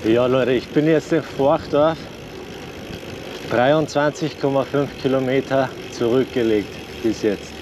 Ja Leute, ich bin jetzt in Forchdorf, 23,5 Kilometer zurückgelegt bis jetzt.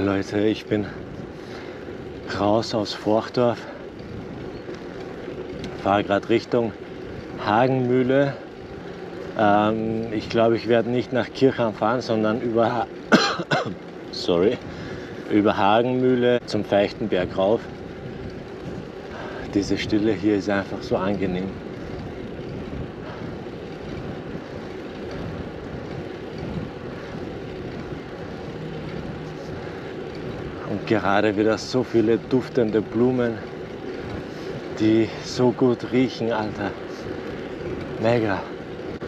Leute, ich bin raus aus Forchdorf, fahre gerade Richtung Hagenmühle. Ich glaube, ich werde nicht nach Kirchheim fahren, sondern über, über Hagenmühle zum Feichtenberg rauf. Diese Stille hier ist einfach so angenehm. Und gerade wieder so viele duftende Blumen, die so gut riechen, Alter. Mega.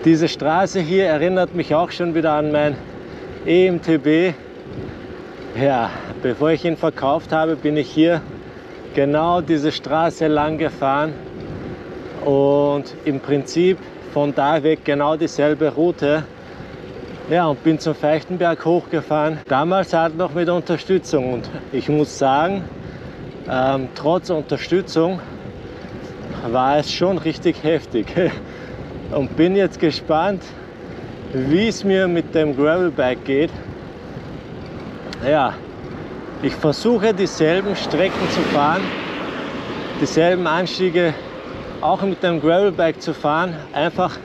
Diese Straße hier erinnert mich auch schon wieder an mein EMTB. Ja, bevor ich ihn verkauft habe, bin ich hier genau diese Straße lang gefahren und im Prinzip von da weg genau dieselbe Route. Ja, und bin zum Feichtenberg hochgefahren. Damals halt noch mit Unterstützung und ich muss sagen, trotz Unterstützung war es schon richtig heftig. Und bin jetzt gespannt, wie es mir mit dem Gravelbike geht. Ja, ich versuche dieselben Strecken zu fahren, dieselben Anstiege auch mit dem Gravelbike zu fahren, einfach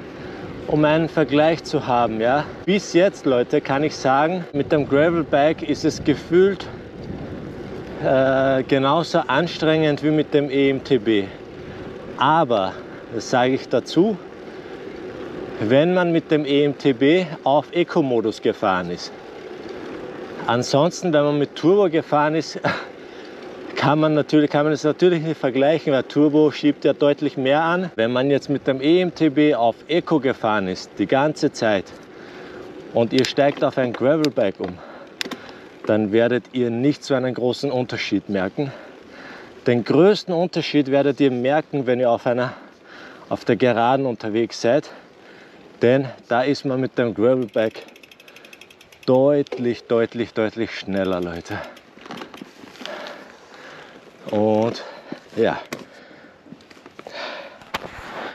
um einen Vergleich zu haben. Ja. Bis jetzt, Leute, kann ich sagen, mit dem Gravelbike ist es gefühlt genauso anstrengend wie mit dem EMTB. Aber, das sage ich dazu, wenn man mit dem EMTB auf Eco-Modus gefahren ist. Ansonsten, wenn man mit Turbo gefahren ist, kann man das natürlich nicht vergleichen, weil Turbo schiebt ja deutlich mehr an. Wenn man jetzt mit dem EMTB auf Eco gefahren ist, die ganze Zeit, und ihr steigt auf ein Gravelbike um, dann werdet ihr nicht so einen großen Unterschied merken. Den größten Unterschied werdet ihr merken, wenn ihr auf der Geraden unterwegs seid, denn da ist man mit dem Gravelbike deutlich schneller, Leute. Und ja,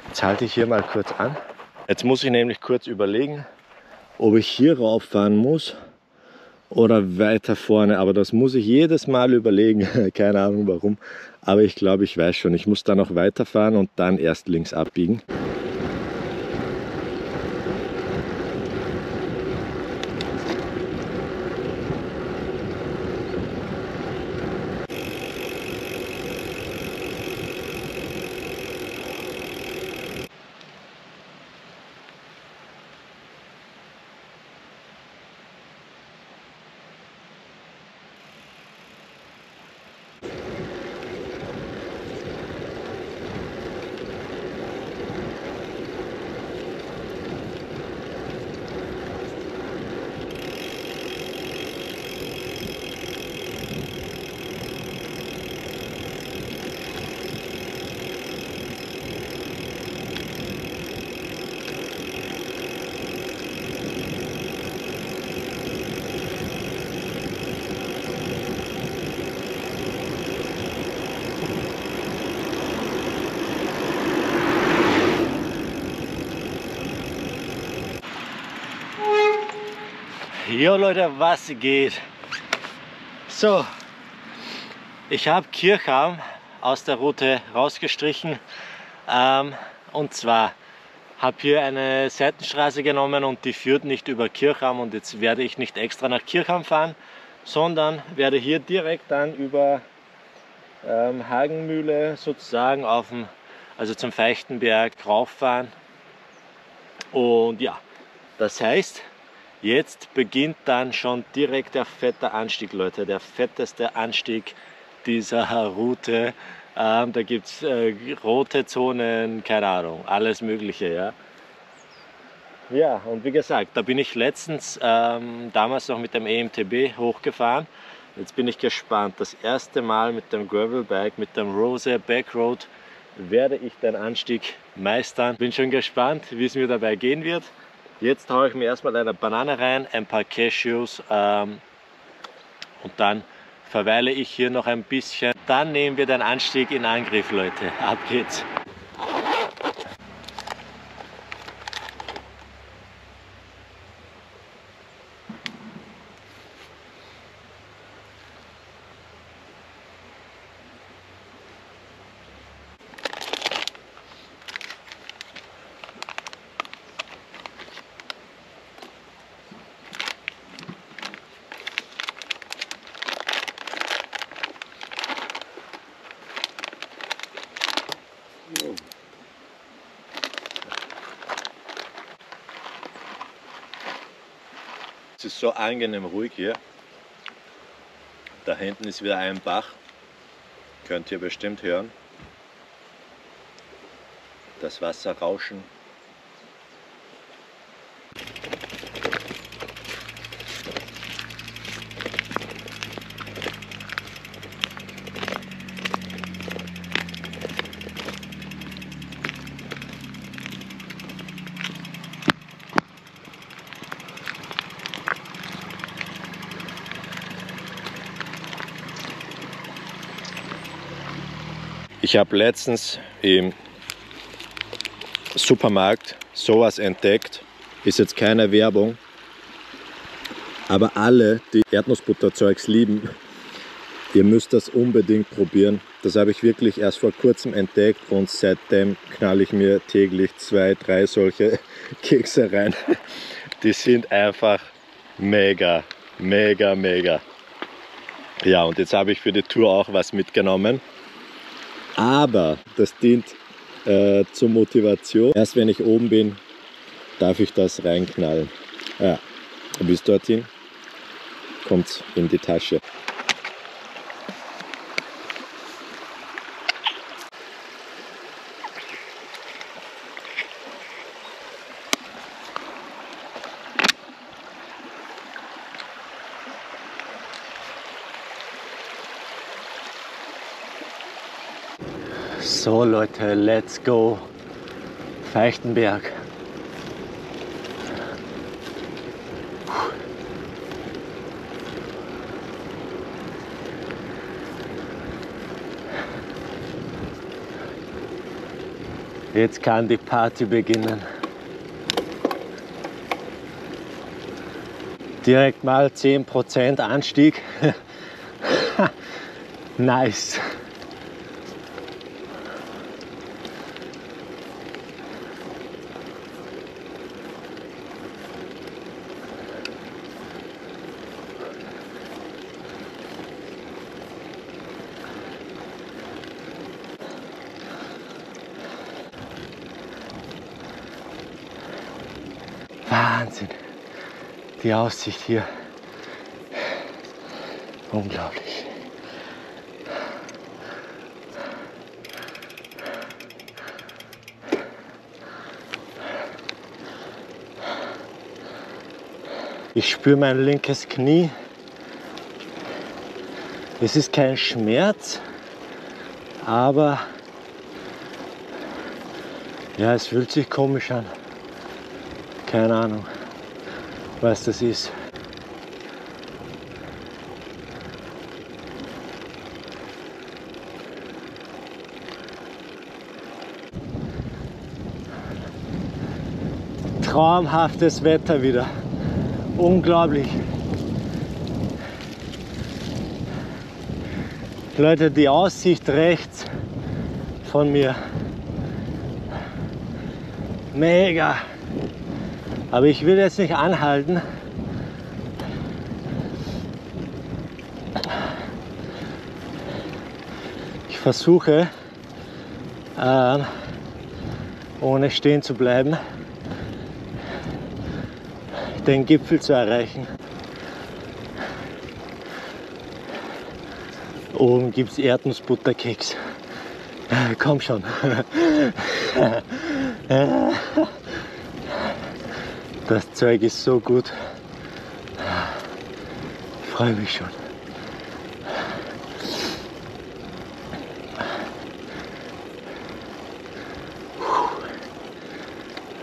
jetzt halte ich hier mal kurz an. Jetzt muss ich nämlich kurz überlegen, ob ich hier rauffahren muss oder weiter vorne. Aber das muss ich jedes Mal überlegen. Keine Ahnung warum. Aber ich glaube, ich weiß schon. Ich muss da noch weiterfahren und dann erst links abbiegen. Jo Leute, was geht? So, ich habe Kirchheim aus der Route rausgestrichen. Und zwar habe hier eine Seitenstraße genommen und die führt nicht über Kirchheim, und jetzt werde ich nicht extra nach Kirchheim fahren, sondern werde hier direkt dann über Hagenmühle sozusagen also zum Feichtenberg rauffahren. Und ja, das heißt, jetzt beginnt dann schon direkt der fette Anstieg, Leute, der fetteste Anstieg dieser Route. Da gibt es rote Zonen, keine Ahnung, alles Mögliche. Ja, ja, und wie gesagt, da bin ich letztens damals noch mit dem EMTB hochgefahren. Jetzt bin ich gespannt. Das erste Mal mit dem Gravelbike, mit dem Rose Backroad, werde ich den Anstieg meistern. Bin schon gespannt, wie es mir dabei gehen wird. Jetzt haue ich mir erstmal eine Banane rein, ein paar Cashews und dann verweile ich hier noch ein bisschen. Dann nehmen wir den Anstieg in Angriff, Leute. Ab geht's! Es ist so angenehm ruhig hier. Da hinten ist wieder ein Bach. Könnt ihr bestimmt hören. Das Wasser rauschen. Ich habe letztens im Supermarkt sowas entdeckt, ist jetzt keine Werbung, aber alle, die Erdnussbutterzeugs lieben, ihr müsst das unbedingt probieren. Das habe ich wirklich erst vor kurzem entdeckt und seitdem knalle ich mir täglich 2, 3 solche Kekse rein. Die sind einfach mega, mega, mega. Ja, und jetzt habe ich für die Tour auch was mitgenommen. Aber das dient zur Motivation. Erst wenn ich oben bin, darf ich das reinknallen. Ja, bis dorthin kommt es in die Tasche. So Leute, let's go Feichtenberg. Jetzt kann die Party beginnen. Direkt mal 10% Anstieg. Nice. Wahnsinn, die Aussicht hier, unglaublich. Ich spüre mein linkes Knie. Es ist kein Schmerz, aber ja, es fühlt sich komisch an. Keine Ahnung, was das ist. Traumhaftes Wetter wieder. Unglaublich. Leute, die Aussicht rechts von mir Mega. Aber ich will jetzt nicht anhalten. Ich versuche, ohne stehen zu bleiben, den Gipfel zu erreichen. Oben gibt es Erdnussbutterkeks. Komm schon. Das Zeug ist so gut. Ich freue mich schon.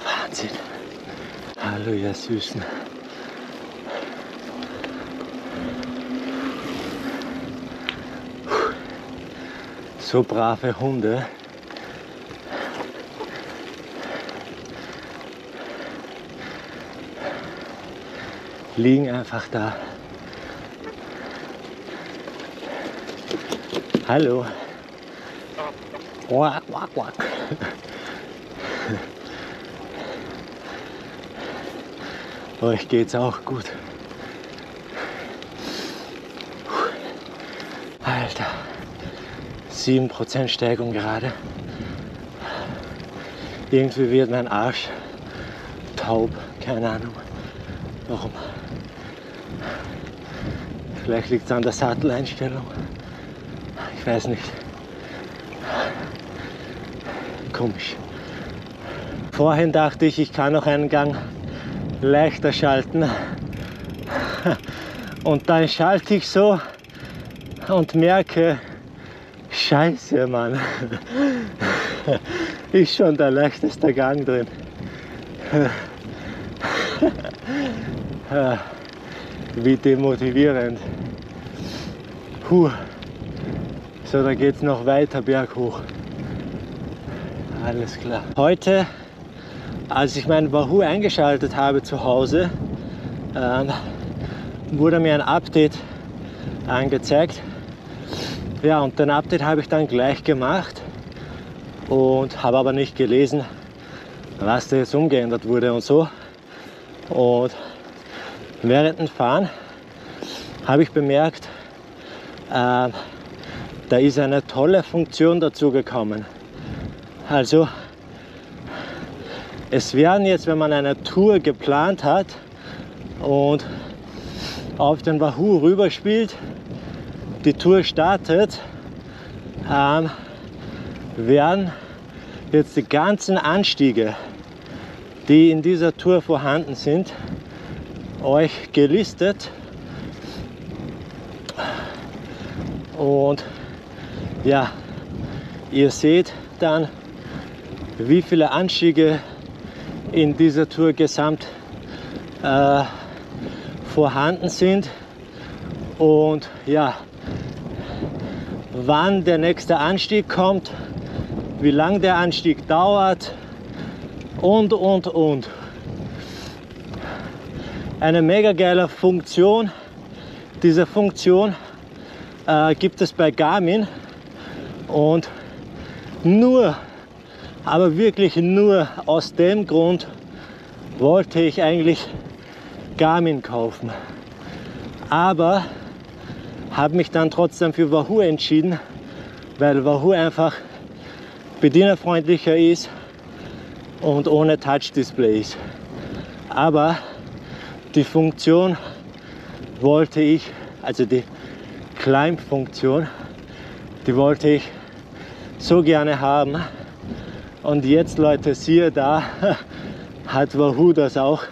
Wahnsinn. Hallo ihr Süßen. So brave Hunde. Liegen einfach da. Hallo. Quack, quack, quack. Euch geht's auch gut. Alter. 7% Steigung gerade. Irgendwie wird mein Arsch taub. Keine Ahnung warum. Vielleicht liegt es an der Satteleinstellung. Ich weiß nicht. Komisch. Vorhin dachte ich, ich kann noch einen Gang leichter schalten. Und dann schalte ich so und merke, Scheiße, Mann. Ist schon der leichteste Gang drin. Wie demotivierend. So, da geht es noch weiter berghoch. Alles klar. Heute, als ich meinen Wahoo eingeschaltet habe zu Hause, wurde mir ein Update angezeigt. Ja, und den Update habe ich dann gleich gemacht und habe aber nicht gelesen, was da jetzt umgeändert wurde und so. Und während dem Fahren habe ich bemerkt, da ist eine tolle Funktion dazu gekommen. Also es werden jetzt, wenn man eine Tour geplant hat und auf den Wahoo rüberspielt, die Tour startet, werden jetzt die ganzen Anstiege, die in dieser Tour vorhanden sind, euch gelistet. Und ja, ihr seht dann, wie viele Anstiege in dieser Tour gesamt vorhanden sind und ja, wann der nächste Anstieg kommt, wie lang der Anstieg dauert und. Eine mega geile Funktion. Diese Funktion gibt es bei Garmin und nur, aber wirklich nur aus dem Grund wollte ich eigentlich Garmin kaufen. Aber habe mich dann trotzdem für Wahoo entschieden, weil Wahoo einfach bedienerfreundlicher ist und ohne Touch-Display ist. Aber die Funktion wollte ich, also die Climb-Funktion, die wollte ich so gerne haben. Und jetzt, Leute, siehe da, hat Wahoo das auch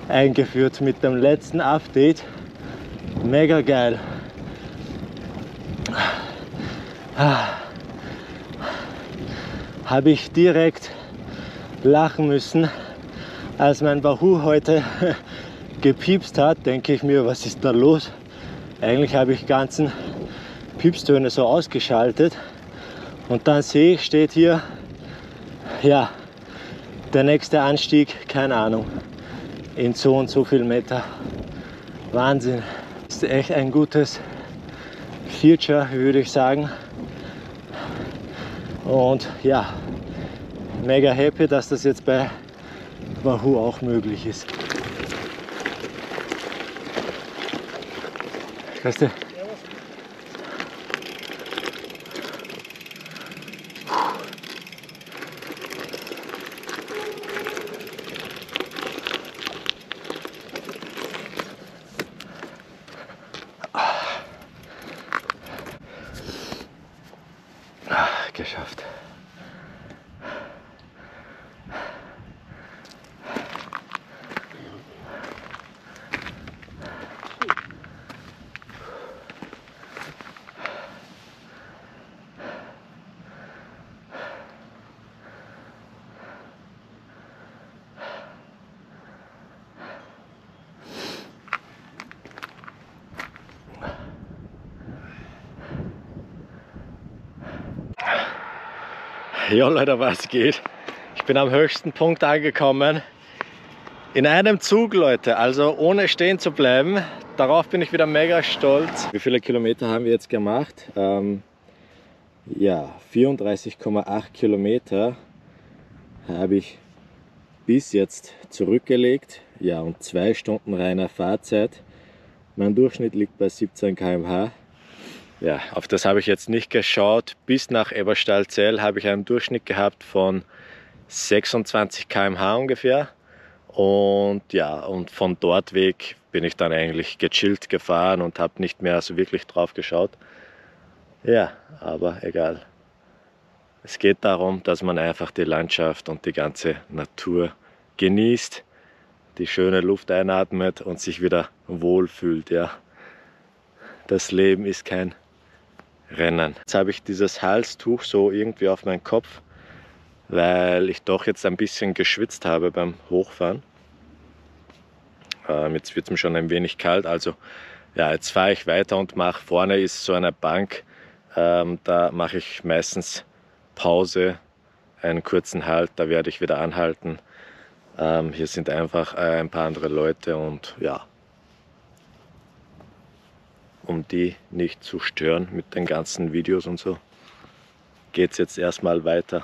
eingeführt mit dem letzten Update. Mega geil. Habe ich direkt lachen müssen, als mein Wahoo heute gepiepst hat. Denke ich mir, was ist da los? Eigentlich habe ich ganzen Piepstöne so ausgeschaltet und dann sehe ich, steht hier, ja, der nächste Anstieg, keine Ahnung, in so und so viel Meter. Wahnsinn. Ist echt ein gutes Feature, würde ich sagen. Und ja, mega happy, dass das jetzt bei Wahoo auch möglich ist. Weißt du? Geschafft. Ja Leute, was geht? Ich bin am höchsten Punkt angekommen. In einem Zug, Leute, also ohne stehen zu bleiben. Darauf bin ich wieder mega stolz. Wie viele Kilometer haben wir jetzt gemacht? Ja, 34,8 Kilometer habe ich bis jetzt zurückgelegt. Ja, und 2 Stunden reiner Fahrzeit. Mein Durchschnitt liegt bei 17 km/h. Ja, auf das habe ich jetzt nicht geschaut. Bis nach Eberstahlzell habe ich einen Durchschnitt gehabt von 26 km/h ungefähr. Und ja, und von dort weg bin ich dann eigentlich gechillt gefahren und habe nicht mehr so wirklich drauf geschaut. Ja, aber egal. Es geht darum, dass man einfach die Landschaft und die ganze Natur genießt, die schöne Luft einatmet und sich wieder wohlfühlt. Ja. Das Leben ist kein Rennen. Jetzt habe ich dieses Halstuch so irgendwie auf meinen Kopf, weil ich doch jetzt ein bisschen geschwitzt habe beim Hochfahren. Jetzt wird es mir schon ein wenig kalt, also ja, jetzt fahre ich weiter und mache, vorne ist so eine Bank, da mache ich meistens Pause, einen kurzen Halt, da werde ich wieder anhalten. Hier sind einfach ein paar andere Leute und ja, um die nicht zu stören mit den ganzen Videos und so, geht es jetzt erstmal weiter.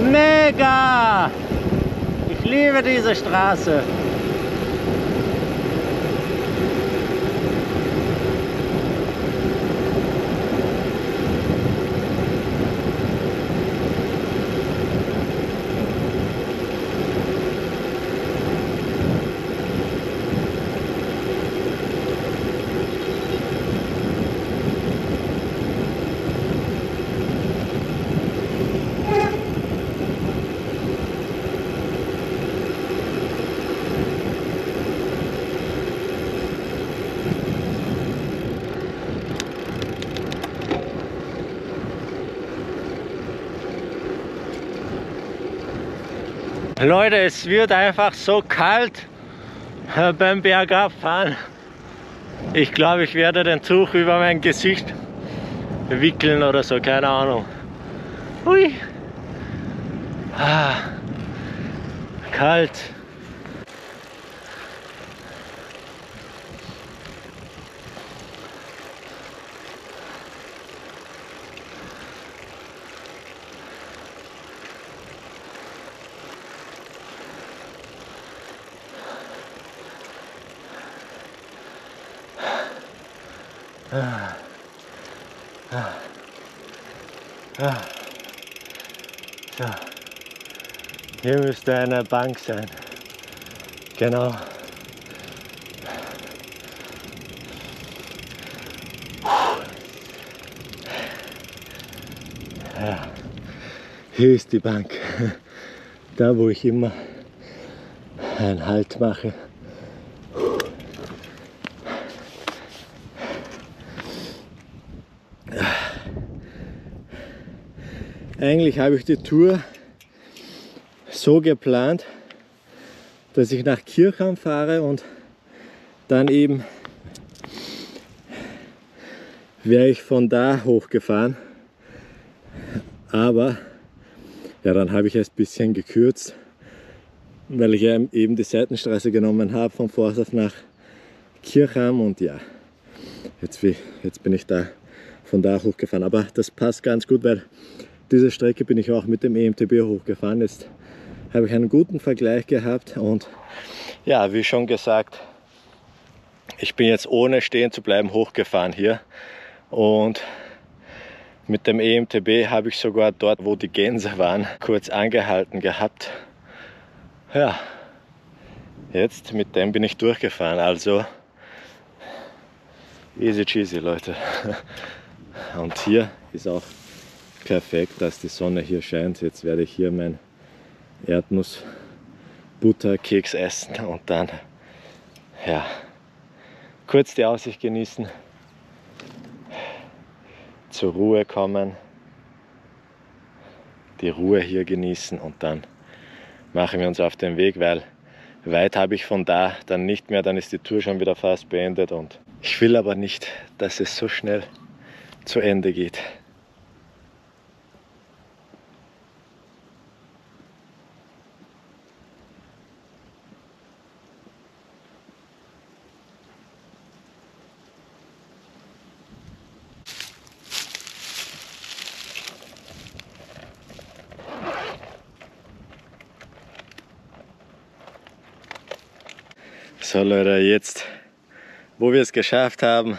Mega! Ich liebe diese Straße. Leute, es wird einfach so kalt beim Bergabfahren. Ich glaube, ich werde den Tuch über mein Gesicht wickeln oder so, keine Ahnung. Hui. Kalt. So. Hier müsste eine Bank sein. Genau. Ja. Hier ist die Bank. Da, wo ich immer einen Halt mache. Eigentlich habe ich die Tour so geplant, dass ich nach Kirchheim fahre und dann eben wäre ich von da hochgefahren. Aber ja, dann habe ich es ein bisschen gekürzt, weil ich ja eben die Seitenstraße genommen habe von Forstaff nach Kirchheim und ja, jetzt bin ich da von da hochgefahren. Aber das passt ganz gut, weil diese Strecke bin ich auch mit dem EMTB hochgefahren. Jetzt habe ich einen guten Vergleich gehabt und ja, wie schon gesagt, ich bin jetzt ohne stehen zu bleiben hochgefahren hier und mit dem EMTB habe ich sogar dort, wo die Gänse waren, kurz angehalten gehabt. Ja, jetzt mit dem bin ich durchgefahren, also easy cheesy, Leute. Und hier ist auch perfekt, dass die Sonne hier scheint. Jetzt werde ich hier mein Erdnuss-Butterkeks essen und dann ja, kurz die Aussicht genießen, zur Ruhe kommen, die Ruhe hier genießen und dann machen wir uns auf den Weg, weil weit habe ich von da dann nicht mehr, dann ist die Tour schon wieder fast beendet und ich will aber nicht, dass es so schnell zu Ende geht. So Leute, jetzt, wo wir es geschafft haben,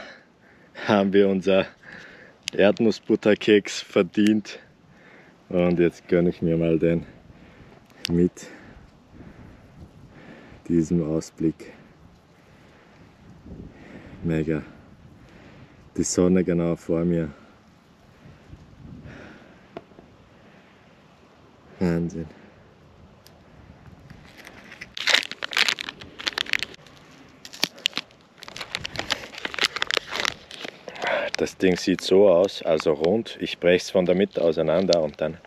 haben wir unser Erdnussbutterkeks verdient. Und jetzt gönne ich mir mal den mit diesem Ausblick. Mega. Die Sonne genau vor mir. Wahnsinn. Das Ding sieht so aus, also rund. Ich breche es von der Mitte auseinander und dann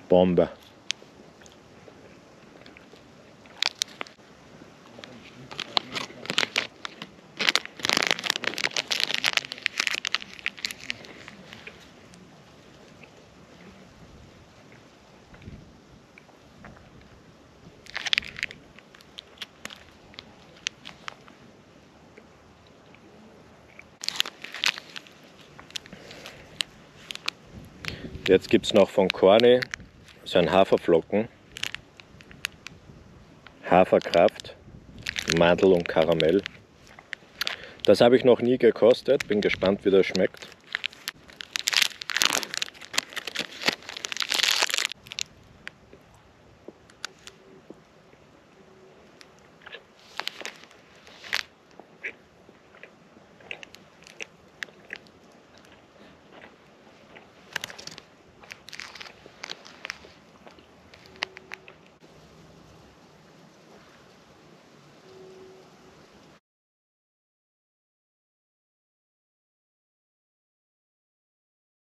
Bombe. Jetzt gibt es noch von Corny so ein Haferflocken, Haferkraft, Mandel und Karamell. Das habe ich noch nie gekostet, bin gespannt, wie das schmeckt.